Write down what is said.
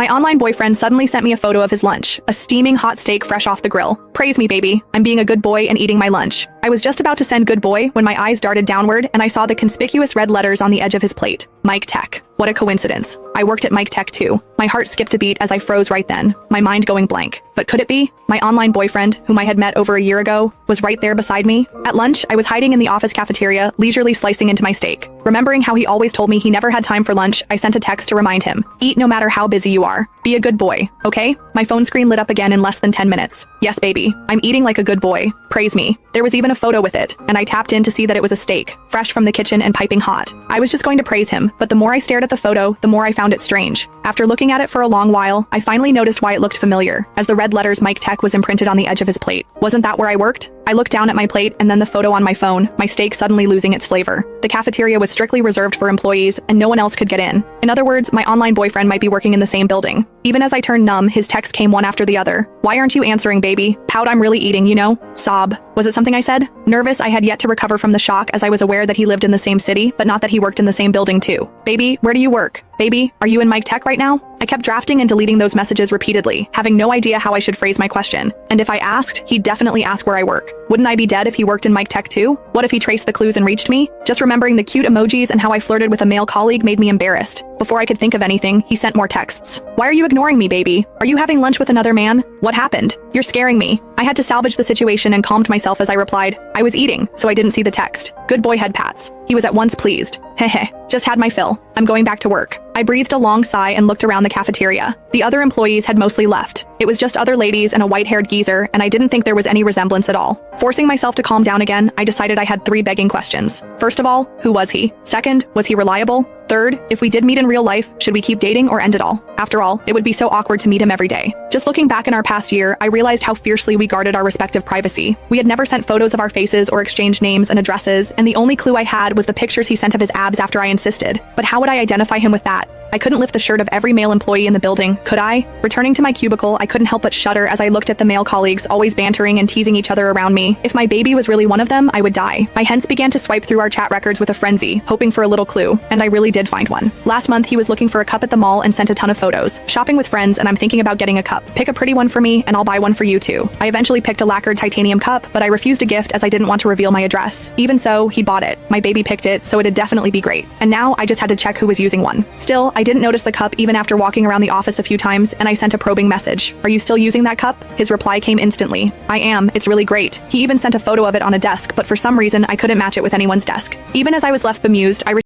My online boyfriend suddenly sent me a photo of his lunch, a steaming hot steak fresh off the grill. Praise me, baby. I'm being a good boy and eating my lunch. I was just about to send good boy when my eyes darted downward and I saw the conspicuous red letters on the edge of his plate. Mike Tech. What a coincidence. I worked at Mike Tech too. My heart skipped a beat as I froze right then, my mind going blank. But could it be? My online boyfriend, whom I had met over a year ago, was right there beside me. At lunch, I was hiding in the office cafeteria, leisurely slicing into my steak. Remembering how he always told me he never had time for lunch, I sent a text to remind him. Eat no matter how busy you are. Be a good boy, okay? My phone screen lit up again in less than 10 minutes. Yes, baby. I'm eating like a good boy. Praise me. There was even a photo with it, and I tapped in to see that it was a steak, fresh from the kitchen and piping hot. I was just going to praise him, but the more I stared at the photo, the more I found it strange. After looking at it for a long while, I finally noticed why it looked familiar, as the red letters Mike Tech was imprinted on the edge of his plate. Wasn't that where I worked? I looked down at my plate and then the photo on my phone, my steak suddenly losing its flavor. The cafeteria was strictly reserved for employees and no one else could get in. In other words, my online boyfriend might be working in the same building. Even as I turned numb, his texts came one after the other. Why aren't you answering, baby? Pout, I'm really eating, you know? Sob. Was it something I said? Nervous, I had yet to recover from the shock as I was aware that he lived in the same city, but not that he worked in the same building too. Baby, where do you work? Baby, are you in Mike Tech right now? I kept drafting and deleting those messages repeatedly, having no idea how I should phrase my question. And if I asked, he'd definitely ask where I work. Wouldn't I be dead if he worked in Mike Tech too? What if he traced the clues and reached me? Just remembering the cute emojis and how I flirted with a male colleague made me embarrassed. Before I could think of anything, he sent more texts. Why are you ignoring me, baby? Are you having lunch with another man? What happened? You're scaring me. I had to salvage the situation and calmed myself as I replied, I was eating, so I didn't see the text. Good boy head pats. He was at once pleased. Heh, just had my fill. I'm going back to work. I breathed a long sigh and looked around the cafeteria. The other employees had mostly left. It was just other ladies and a white-haired geezer, and I didn't think there was any resemblance at all. Forcing myself to calm down again, I decided I had 3 begging questions. First of all, who was he? Second, was he reliable? Third, if we did meet in real life, should we keep dating or end it all? After all, it would be so awkward to meet him every day. Just looking back in our past year, I realized how fiercely we guarded our respective privacy. We had never sent photos of our faces or exchanged names and addresses, and the only clue I had was the pictures he sent of his abs after I insisted. But how would I identify him with that? I couldn't lift the shirt of every male employee in the building, could I? Returning to my cubicle, I couldn't help but shudder as I looked at the male colleagues always bantering and teasing each other around me. If my baby was really one of them, I would die. I hence began to swipe through our chat records with a frenzy, hoping for a little clue, and I really did find one. Last month, he was looking for a cup at the mall and sent a ton of photos. Shopping with friends, and I'm thinking about getting a cup. Pick a pretty one for me, and I'll buy one for you too. I eventually picked a lacquered titanium cup, but I refused a gift as I didn't want to reveal my address. Even so, he bought it. My baby picked it, so it'd definitely be great. And now, I just had to check who was using one. Still, I didn't notice the cup even after walking around the office a few times, and I sent a probing message. Are you still using that cup? His reply came instantly. I am. It's really great. He even sent a photo of it on a desk, but for some reason, I couldn't match it with anyone's desk. Even as I was left bemused, I